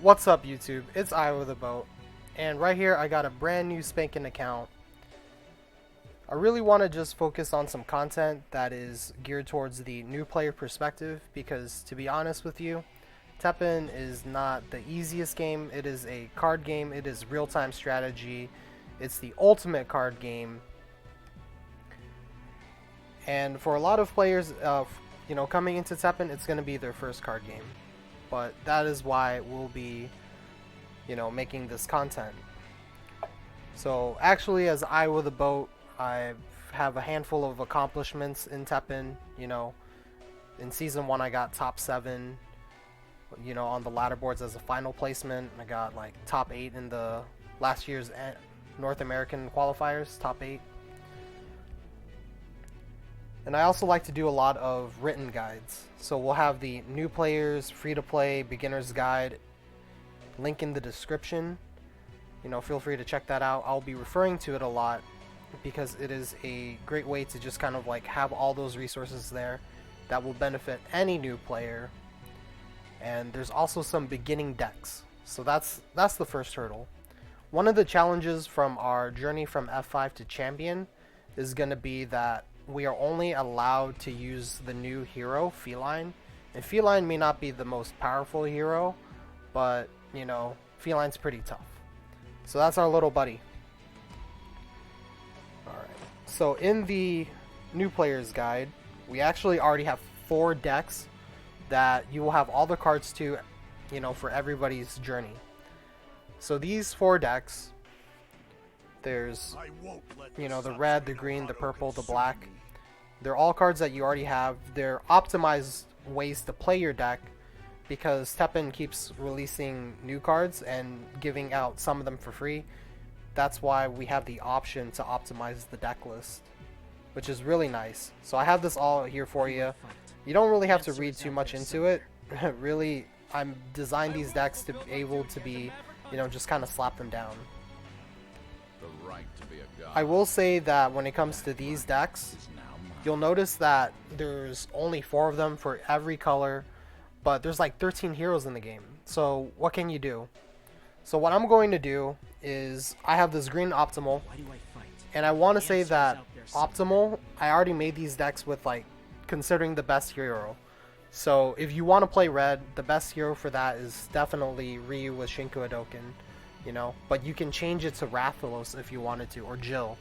What's up, YouTube? It's I with a boat, and right here I got a brand new spanking account. I really want to just focus on some content that is geared towards the new player perspective because, to be honest with you, TEPPEN is not the easiest game. It is a card game, it is real-time strategy, it's the ultimate card game, and for a lot of players, coming into TEPPEN, it's going to be their first card game. But that is why we'll be making this content. So actually, as I with a boat, I have a handful of accomplishments in TEPPEN. In season 1 I got top 7, on the ladder boards as a final placement. I got like top 8 in the last year's North American qualifiers, top 8. And I also like to do a lot of written guides. So we'll have the new players, free to play, beginner's guide, link in the description. Feel free to check that out. I'll be referring to it a lot because it is a great way to just kind of like have all those resources there that will benefit any new player. And there's also some beginning decks. So that's the first hurdle. One of the challenges from our journey from F5 to champion is going to be that we are only allowed to use the new hero, Felyne. And Felyne may not be the most powerful hero, but, Felyne's pretty tough. So that's our little buddy. Alright, so in the new player's guide, we actually already have 4 decks that you will have all the cards to, for everybody's journey. So these 4 decks, there's, the red, the green, the purple, the black. They're all cards that you already have. They're optimized ways to play your deck because TEPPEN keeps releasing new cards and giving out some of them for free. That's why we have the option to optimize the deck list, which is really nice. So I have this all here for you. You don't really have to read too much into it. Really, I'm designed these decks to be able to be, just kind of slap them down. I will say that when it comes to these decks, you'll notice that there's only 4 of them for every color, but there's like 13 heroes in the game. So what can you do? So what I'm going to do is I have this green optimal, and I want to say that optimal, I already made these decks with like considering the best hero. So if you want to play red, the best hero for that is definitely Ryu with Shinku Hadoken, but you can change it to Rathalos if you wanted to, or Jill.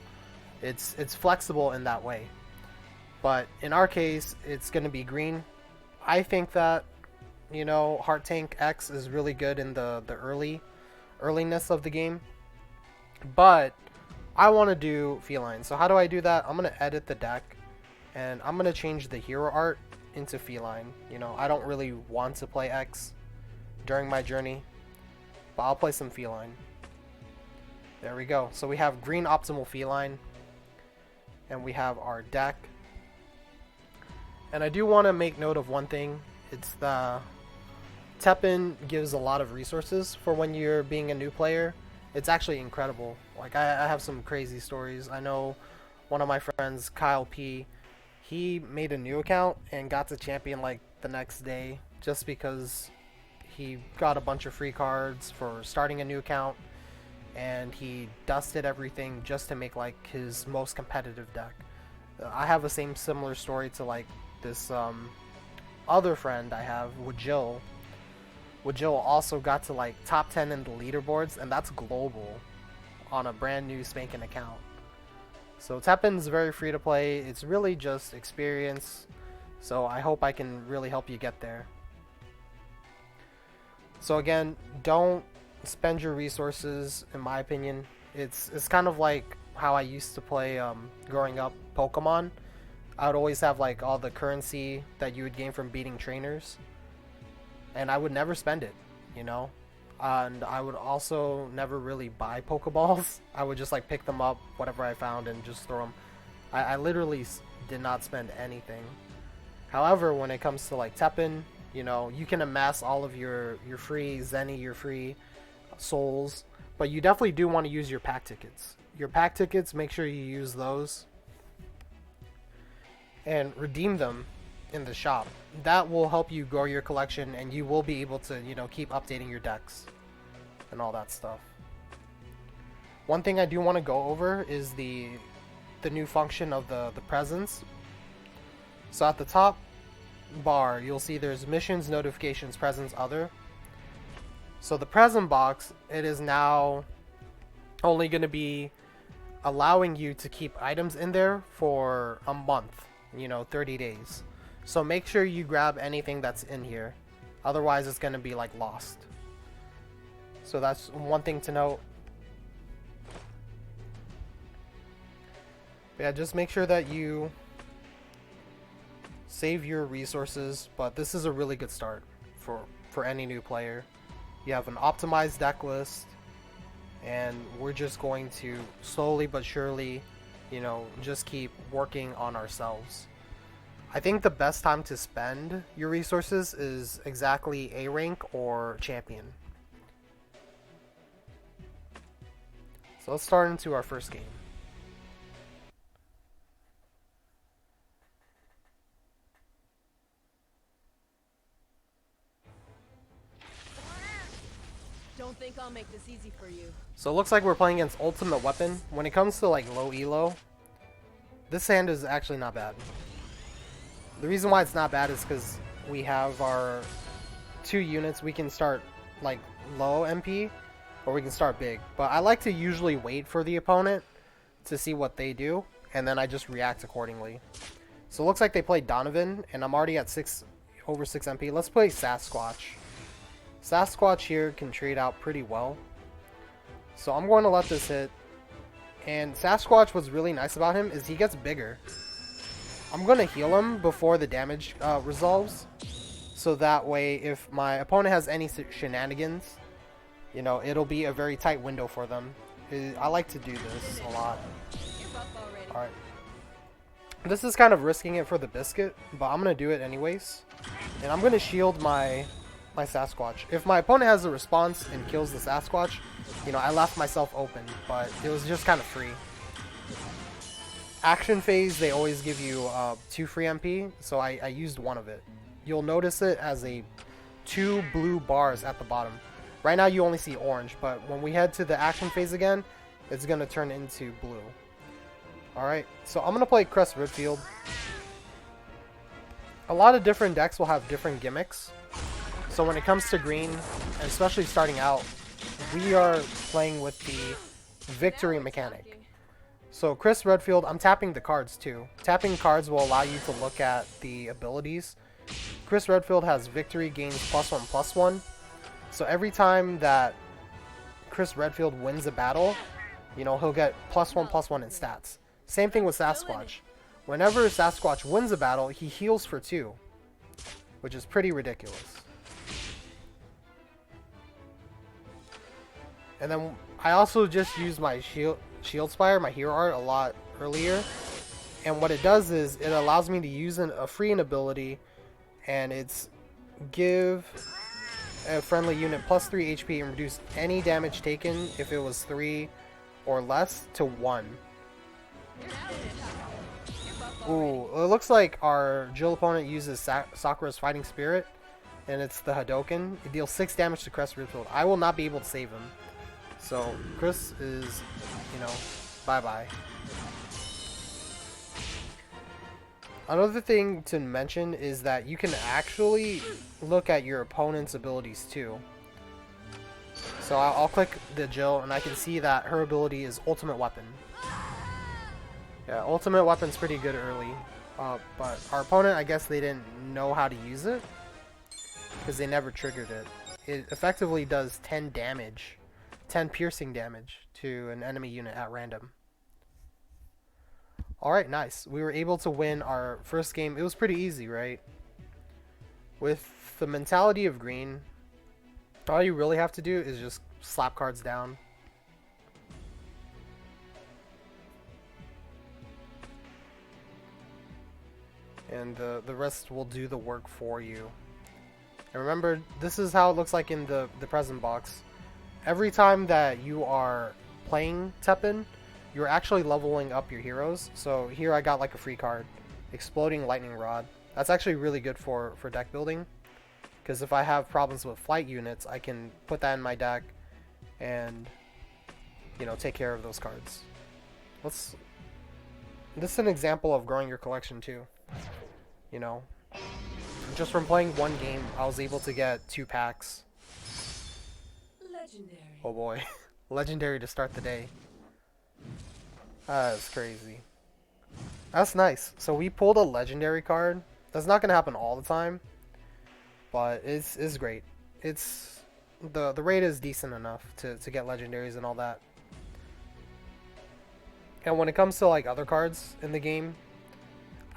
It's flexible in that way. But in our case, it's going to be green. I think that, Heart Tank X is really good in the earliness of the game. But I want to do Felyne. So how do I do that? I'm going to edit the deck. And I'm going to change the hero art into Felyne. I don't really want to play X during my journey. But I'll play some Felyne. There we go. So we have green optimal Felyne. And we have our deck. And I do want to make note of one thing. It's the TEPPEN gives a lot of resources for when you're being a new player. It's actually incredible. Like I have some crazy stories. I know one of my friends, Kyle P, he made a new account and got to champion like the next day just because he got a bunch of free cards for starting a new account, and he dusted everything just to make like his most competitive deck. I have a similar story to like this other friend I have with Jill. Jill also got to like top 10 in the leaderboards, and that's global on a brand new spanking account. So TEPPEN is very free to play. It's really just experience. So I hope I can really help you get there. So again, don't spend your resources, in my opinion. It's kind of like how I used to play growing up Pokemon. I would always have like all the currency that you would gain from beating trainers, and I would never spend it, and I would also never really buy Pokeballs. I would just like pick them up, whatever I found, and just throw them. I literally did not spend anything. However, when it comes to like TEPPEN, you can amass all of your free Zenny, your free souls, but you definitely do want to use your pack tickets. Your pack tickets, make sure you use those and redeem them in the shop. That will help you grow your collection, and you will be able to, keep updating your decks. and all that stuff. One thing I do want to go over is the new function of the presence. So at the top bar, you'll see there's missions, notifications, presence, other. So the present box, it is now only going to be allowing you to keep items in there for a month, 30 days. So make sure you grab anything that's in here. Otherwise, it's going to be like lost. So that's one thing to note. But yeah, just make sure that you save your resources. But this is a really good start for any new player. You have an optimized deck list. And we're just going to slowly but surely, just keep working on ourselves. I think the best time to spend your resources is exactly A rank or champion. So let's start into our first game. Don't think I'll make this easy for you. So it looks like we're playing against Ultimate Weapon. When it comes to like low elo, this hand is actually not bad. The reason why it's not bad is because we have our 2 units. We can start like low MP or we can start big. But I like to usually wait for the opponent to see what they do, and then I just react accordingly. So it looks like they played Donovan, and I'm already at over 6 MP. Let's play Sasquatch. Sasquatch here can trade out pretty well. So I'm going to let this hit. And Sasquatch, what's really nice about him is he gets bigger. I'm going to heal him before the damage resolves. So that way, if my opponent has any shenanigans, it'll be a very tight window for them. I like to do this a lot. Alright. This is kind of risking it for the biscuit, but I'm going to do it anyways. And I'm going to shield my Sasquatch. If my opponent has a response and kills the Sasquatch, I left myself open, but it was just kind of free. Action phase, they always give you 2 free MP, so I used 1 of it. You'll notice it as 2 blue bars at the bottom. Right now you only see orange, but when we head to the action phase again, it's going to turn into blue. Alright, so I'm going to play Crest Redfield. A lot of different decks will have different gimmicks. So when it comes to green, and especially starting out, we are playing with the victory mechanic. So Chris Redfield, I'm tapping the cards too. Tapping cards will allow you to look at the abilities. Chris Redfield has victory gains +1/+1. So every time that Chris Redfield wins a battle, he'll get +1/+1 in stats. Same thing with Sasquatch. Whenever Sasquatch wins a battle, he heals for 2, which is pretty ridiculous. And then I also just used my Shield Spire, my hero art, a lot earlier. And what it does is it allows me to use a free ability, and it's give a friendly unit +3 HP and reduce any damage taken if it was 3 or less to 1. Ooh, it looks like our Jill opponent uses Sakura's Fighting Spirit, and it's the Hadoken. It deals 6 damage to Crest Redfield. I will not be able to save him. So, Chris is, bye-bye. Another thing to mention is that you can actually look at your opponent's abilities too. So I'll click the Jill, and I can see that her ability is Ultimate Weapon. Yeah, Ultimate Weapon's pretty good early. But our opponent, I guess they didn't know how to use it, because they never triggered it. It effectively does 10 damage. 10 piercing damage to an enemy unit at random. Alright, nice. We were able to win our first game. It was pretty easy, right? With the mentality of green, all you really have to do is just slap cards down. And the rest will do the work for you. And remember, this is how it looks like in the present box. Every time that you are playing TEPPEN, you're actually leveling up your heroes. So here I got like a free card, Exploding Lightning Rod. That's actually really good for deck building, because if I have problems with flight units, I can put that in my deck and take care of those cards. This is an example of growing your collection too. Just from playing one game, I was able to get 2 packs. Legendary. Oh boy, legendary to start the day. That's crazy. That's nice. So we pulled a legendary card. That's not gonna happen all the time, but it's great. It's the rate is decent enough to get legendaries and all that. And when it comes to like other cards in the game,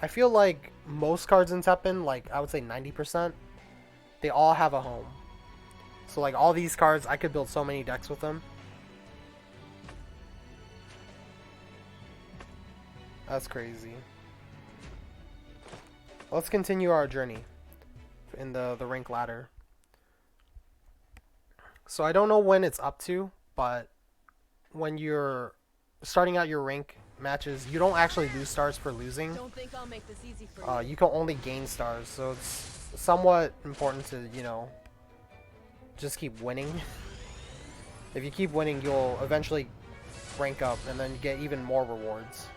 I feel like most cards in Teppen, like I would say 90%, they all have a home. So like all these cards, I could build so many decks with them. That's crazy. Let's continue our journey in the rank ladder. So I don't know when it's up to, but when you're starting out your rank matches, you don't actually lose stars for losing. Don't think I'll make this easy for you. You can only gain stars, so it's somewhat important to, just keep winning. If you keep winning, you'll eventually rank up and then get even more rewards.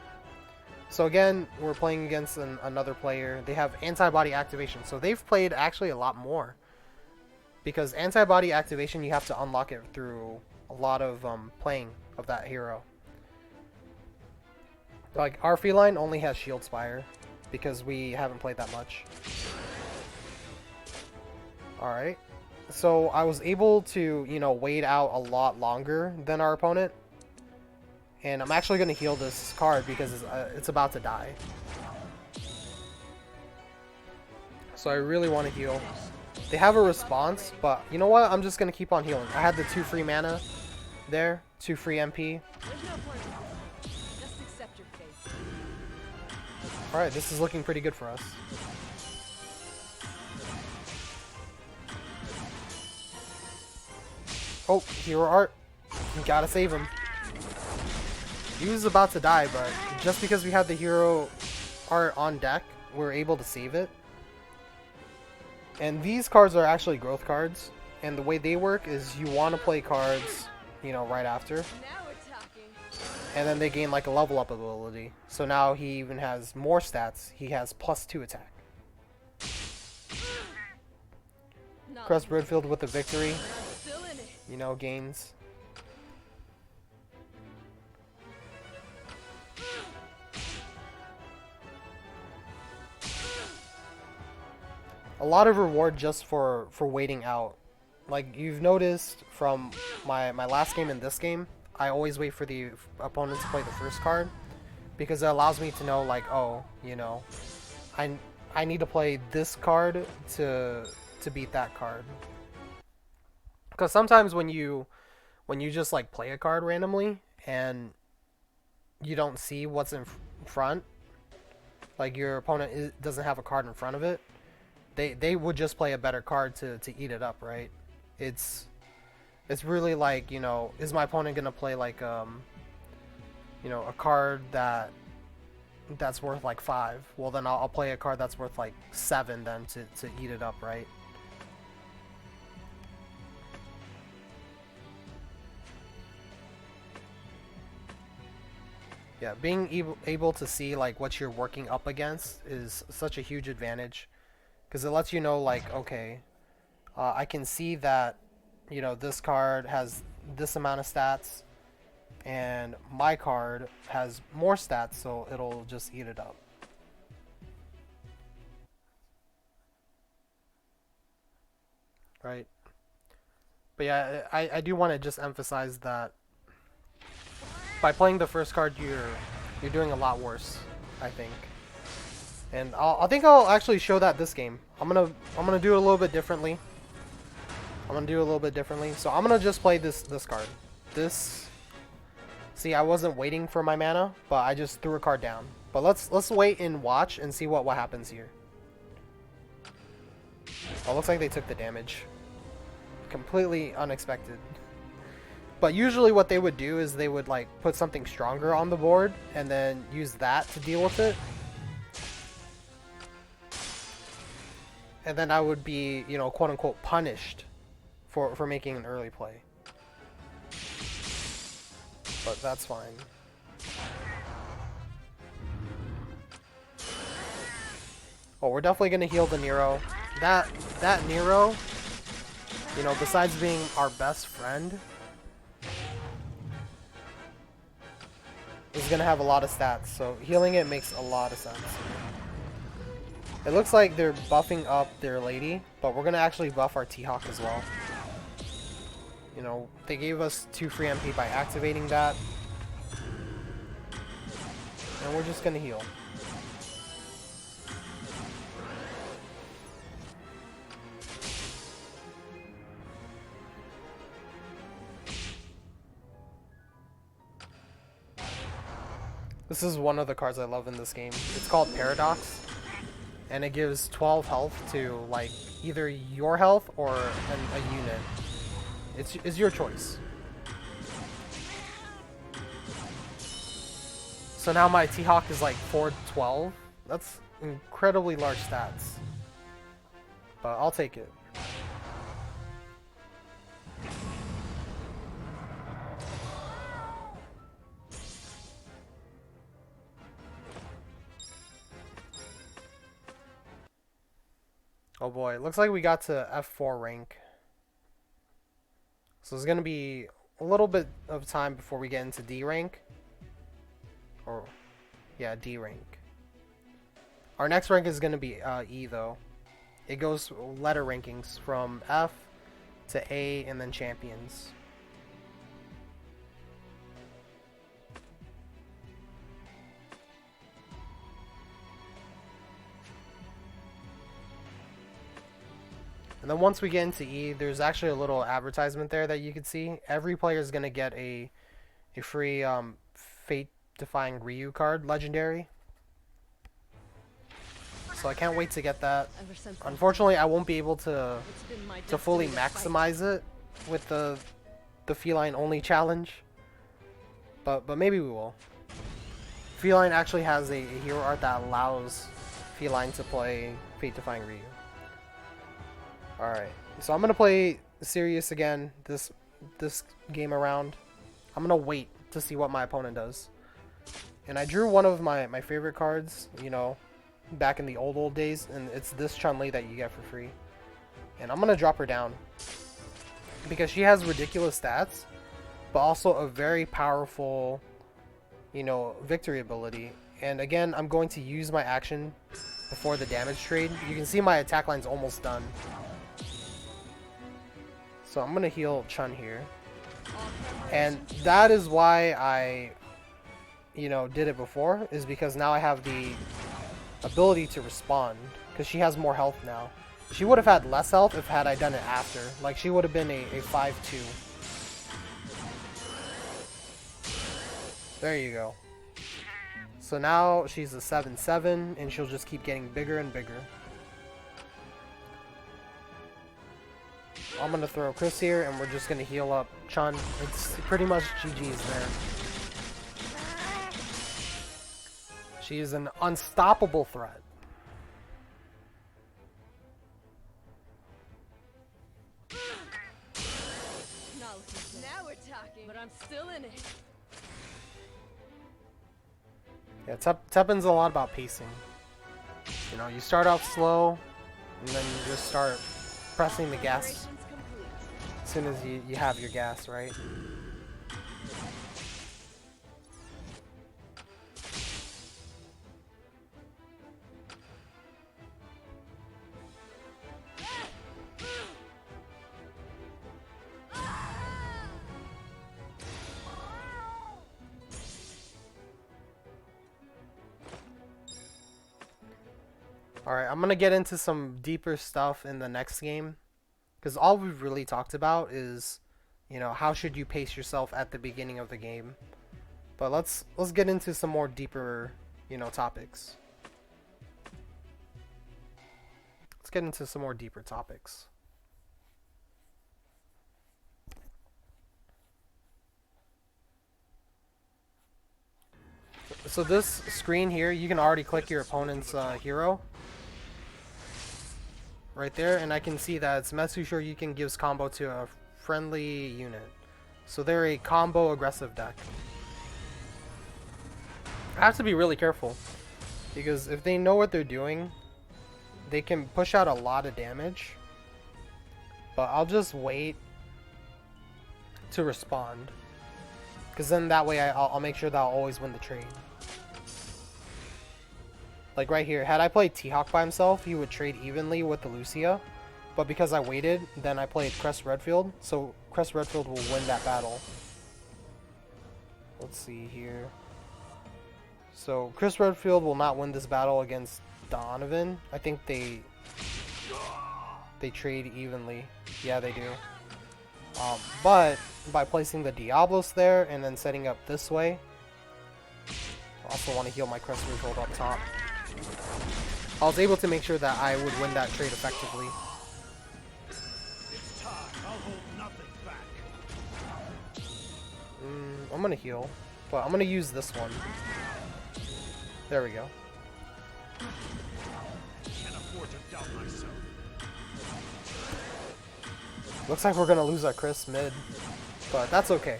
So again, we're playing against another player. They have antibody activation, so they've played actually a lot more. Because antibody activation, you have to unlock it through a lot of playing of that hero. Like, our Felyne only has Shield Spire, because we haven't played that much. Alright. So, I was able to, wait out a lot longer than our opponent. And I'm actually going to heal this card because it's about to die. So, I really want to heal. They have a response, but you know what? I'm just going to keep on healing. I had the 2 free mana there, 2 free MP. There's no point. Just accept your fate. Alright, this is looking pretty good for us. Oh, hero art. You gotta save him. He was about to die, but just because we had the hero art on deck, we're able to save it. And these cards are actually growth cards, and the way they work is you want to play cards, right after. Now we're talking. And then they gain like a level up ability. So now he even has more stats. He has +2 attack. Crest Redfield with the victory. Still in it. Gains. A lot of reward just for waiting out. Like you've noticed from my last game and this game, I always wait for the opponent to play the first card because it allows me to know like, oh, I need to play this card to beat that card. Because sometimes when you just like play a card randomly and you don't see what's in front, like your opponent doesn't have a card in front of it, they would just play a better card to eat it up, right? It's really like, is my opponent gonna play like a card that's worth like 5? Well, then I'll play a card that's worth like 7 then to eat it up, right? Yeah, being able to see like what you're working up against is such a huge advantage. Because it lets you know, like, okay, I can see that, this card has this amount of stats, and my card has more stats, so it'll just eat it up. Right? But yeah, I do want to just emphasize that by playing the first card, you're doing a lot worse, I think. And I think I'll actually show that this game. I'm gonna do it a little bit differently. So I'm gonna just play this card. See, I wasn't waiting for my mana, but I just threw a card down. But let's wait and watch and see what happens here. Oh, looks like they took the damage. Completely unexpected. But usually what they would do is they would like put something stronger on the board and then use that to deal with it. And then I would be, quote-unquote punished for making an early play. but that's fine. Oh, we're definitely gonna heal the Nero. That Nero, you know, besides being our best friend, is gonna have a lot of stats. So healing it makes a lot of sense. It looks like they're buffing up their lady, but we're gonna actually buff our T-Hawk as well. You know, they gave us 2 free MP by activating that. And we're just gonna heal. This is one of the cards I love in this game. It's called Paradox. And it gives 12 health to, like, either your health or a unit. It's your choice. So now my T-Hawk is like 412. That's incredibly large stats. But I'll take it. Oh boy, it looks like we got to F4 rank. So it's going to be a little bit of time before we get into D rank. Or, yeah, D rank. Our next rank is going to be E though. It goes letter rankings from F to A and then champions. And then once we get into E, there's actually a little advertisement there that you can see. Every player is going to get a free Fate-defying Ryu card, legendary. So I can't wait to get that. Unfortunately, I won't be able to fully maximize it with the Felyne only challenge. But maybe we will. Felyne actually has a hero art that allows Felyne to play Fate-defying Ryu. Alright, so I'm gonna play serious again this game around. I'm gonna wait to see what my opponent does. And I drew one of my favorite cards, you know, back in the old days, and it's this Chun-Li that you get for free. And I'm gonna drop her down because she has ridiculous stats, but also a very powerful, you know, victory ability. And again, I'm going to use my action before the damage trade. You can see my attack line's almost done. So I'm going to heal Chun here. And that is why I, you know, did it before, is because now I have the ability to respond, because she has more health now. She would have had less health if had I done it after. Like, she would have been a 5-2. There you go. So now she's a 7-7, and she'll just keep getting bigger and bigger. I'm gonna throw Chris here, and we're just gonna heal up Chun. It's pretty much GG's there. She is an unstoppable threat. Now we're talking, but I'm still in it. Yeah, Teppen's a lot about pacing. You know, you start off slow, and then you just start pressing the gas as soon as you have your gas, right? Alright, I'm gonna get into some deeper stuff in the next game. Because all we've really talked about is, you know, how should you pace yourself at the beginning of the game. But let's get into some more deeper, you know, topics. Let's get into some more deeper topics. So this screen here, you can already click your opponent's hero. Right there, and I can see that it's Metsushiro you can gives combo to a friendly unit. So they're a combo aggressive deck. I have to be really careful, because if they know what they're doing, they can push out a lot of damage. But I'll just wait to respond, because then that way I'll make sure that I'll always win the trade. Like right here, had I played T-Hawk by himself, he would trade evenly with the Lucia. But because I waited, then I played Crest Redfield, so Crest Redfield will win that battle. Let's see here. So Crest Redfield will not win this battle against Donovan. I think they trade evenly. Yeah, they do. But by placing the Diablos there and then setting up this way, I also want to heal my Crest Redfield up top. I was able to make sure that I would win that trade effectively. I'm gonna heal, but I'm gonna use this one. There we go. Looks like we're gonna lose our Chris mid, but that's okay.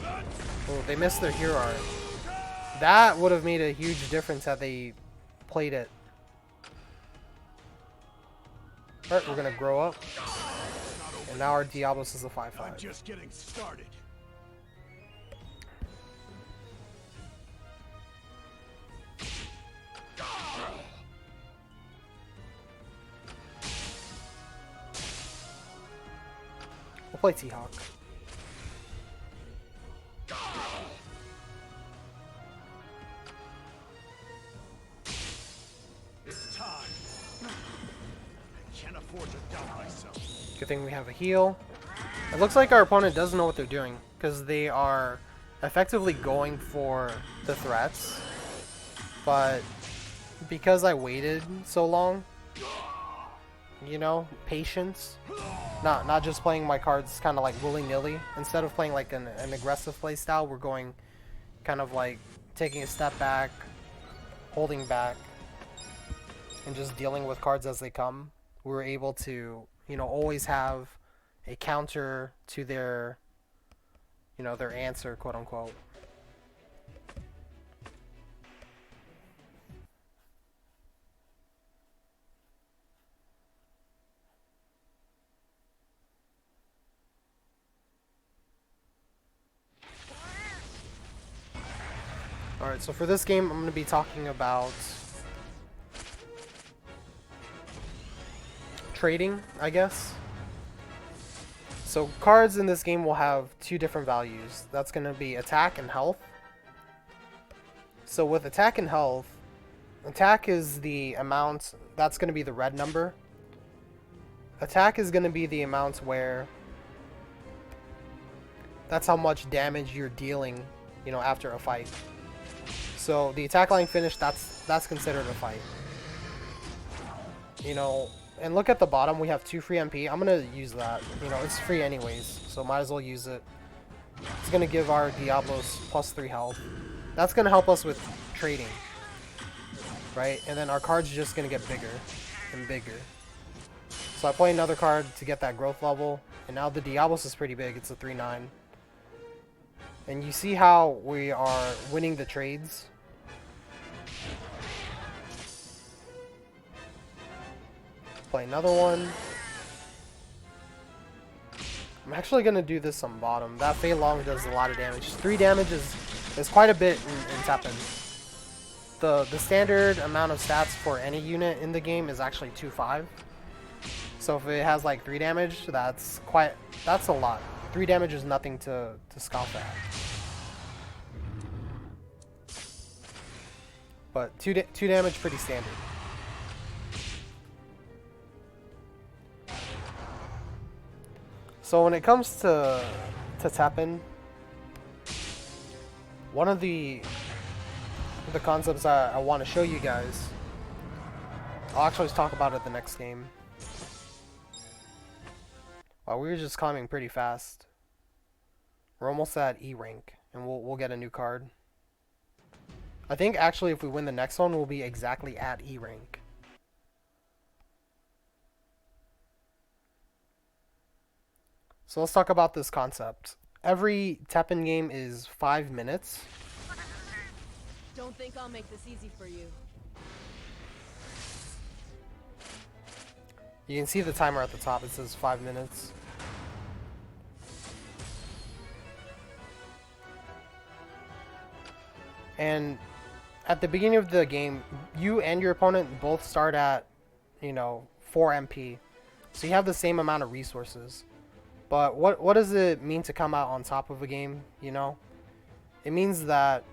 Oh, they missed their hero art. That would have made a huge difference had they played it. Alright, we're gonna grow up. And now our Diablos is a 5/5. I'm just getting started. We'll play T-Hawk. It's time. I can't afford to doubt myself. Good thing we have a heal. It looks like our opponent doesn't know what they're doing, because they are effectively going for the threats. But because I waited so long, you know, patience. Not just playing my cards kind of like willy-nilly. Instead of playing like an aggressive play style, we're going kind of like taking a step back, holding back, and just dealing with cards as they come. We were able to, you know, always have a counter to their, you know, their answer, quote unquote. Alright, so for this game, I'm going to be talking about trading, I guess. So cards in this game will have two different values. That's going to be attack and health. So with attack and health, attack is the amount, that's going to be the red number. Attack is going to be the amount where that's how much damage you're dealing, you know, after a fight. So the attack line finish, that's considered a fight. You know, and look at the bottom, we have 2 free MP. I'm gonna use that. You know, it's free anyways, so might as well use it. It's gonna give our Diablos +3 health. That's gonna help us with trading, right? And then our card's just gonna get bigger and bigger. So I play another card to get that growth level, and now the Diablos is pretty big. It's a 3/9. And you see how we are winning the trades. Play another one. I'm actually going to do this on bottom. That Felyne does a lot of damage. 3 damage is quite a bit in TEPPEN. The standard amount of stats for any unit in the game is actually 2/5. So if it has like 3 damage, that's a lot. 3 damage is nothing to scoff at. But 2 damage, pretty standard. So when it comes to TEPPEN, one of the concepts I want to show you guys, I'll actually talk about it the next game. Wow, we were just climbing pretty fast. We're almost at E rank, and we'll get a new card. I think actually if we win the next one, we'll be exactly at E rank. So let's talk about this concept. Every Teppen game is 5 minutes. Don't think I'll make this easy for you. You can see the timer at the top. It says 5 minutes. And at the beginning of the game, you and your opponent both start at, 4 MP. So you have the same amount of resources. But what does it mean to come out on top of a game, It means that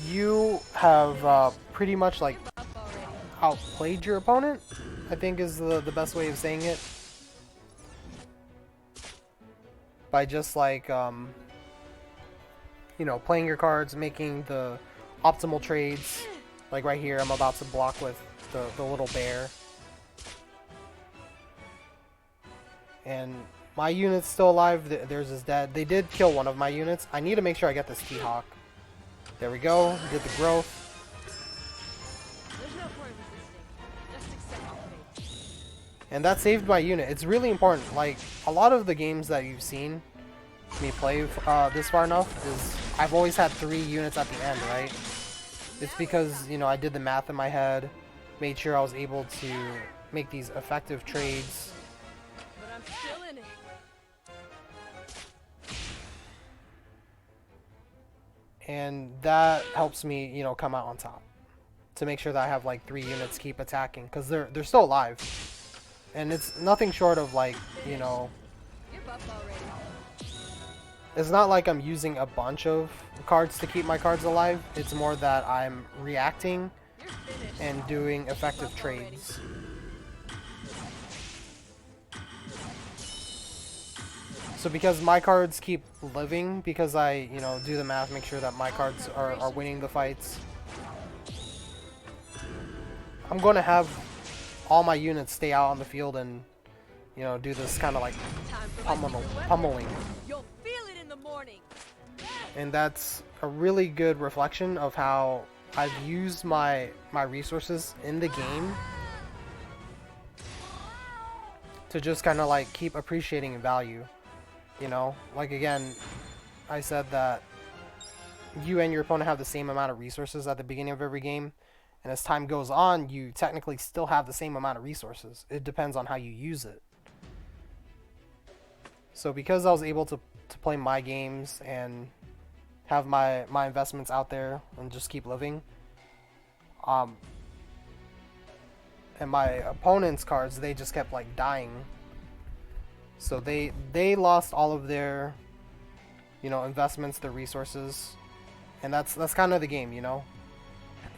you have pretty much like Up already. outplayed your opponent, I think is the best way of saying it. By just like, playing your cards, making the optimal trades. Like right here, I'm about to block with the little bear. And my unit's still alive. Theirs is dead. They did kill one of my units. I need to make sure I get this T-Hawk. There we go. Did the growth. There's no point resisting. Just accept your fate. And that saved my unit. It's really important. Like, a lot of the games that you've seen me play this far enough is I've always had 3 units at the end, right? It's because, I did the math in my head, made sure I was able to make these effective trades. But I'm still in it. And that helps me, come out on top. To make sure that I have like 3 units keep attacking, because they're still alive. And it's nothing short of like, Give up already. it's not like I'm using a bunch of cards to keep my cards alive. It's more that I'm reacting You're finished. and doing effective Give up already. trades. So because my cards keep living, because I, do the math, make sure that my cards are winning the fights, I'm going to have all my units stay out on the field and, do this kind of like Time for my secret weapon. pummeling. You'll feel it in the morning. And that's a really good reflection of how I've used my resources in the game to just kind of like keep appreciating in value. Like again, I said that you and your opponent have the same amount of resources at the beginning of every game, and as time goes on, you technically still have the same amount of resources. It depends on how you use it. So because I was able to play my games and have my investments out there and just keep living, and my opponent's cards, they just kept like dying. So they lost all of their, investments, their resources, and that's kind of the game,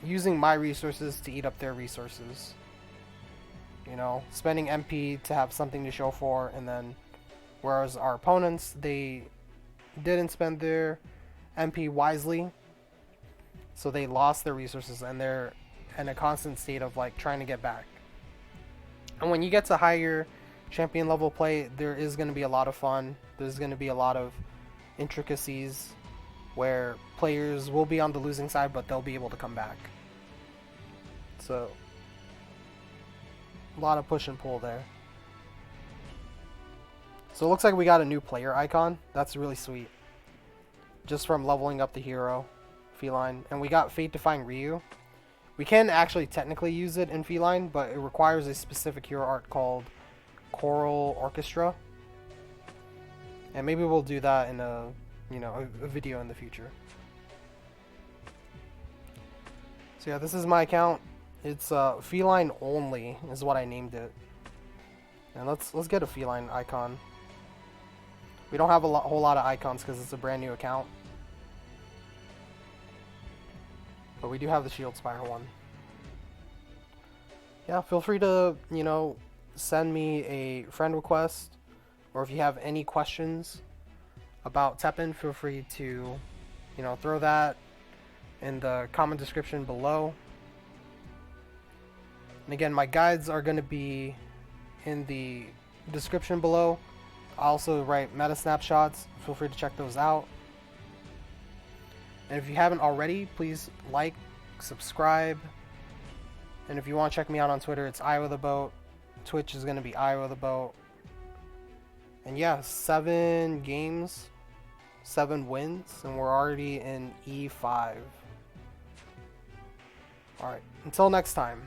using my resources to eat up their resources. Spending MP to have something to show for, and then whereas our opponents, they didn't spend their MP wisely, so they lost their resources and they're in a constant state of like trying to get back. And when you get to higher champion level play, there is going to be a lot of fun. There's going to be a lot of intricacies where players will be on the losing side, but they'll be able to come back. So a lot of push and pull there. So it looks like we got a new player icon. That's really sweet. Just from leveling up the hero, Felyne. And we got Fate Defying Ryu. We can actually technically use it in Felyne, but it requires a specific hero art called Choral Orchestra. And maybe we'll do that in a video in the future. So yeah, this is my account. It's Felyne only is what I named it. And let's get a Felyne icon. We don't have a whole lot of icons because it's a brand new account. But we do have the Shield Spire one. Yeah, feel free to, send me a friend request, or if you have any questions about TEPPEN, feel free to, throw that in the comment description below. And again, my guides are going to be in the description below. I also write meta snapshots. Feel free to check those out. And if you haven't already, please like, subscribe. And if you want to check me out on Twitter, it's IWithABoat. Twitch is going to be Iowa the boat. And yeah, 7 games, 7 wins, and we're already in E5. Alright, until next time.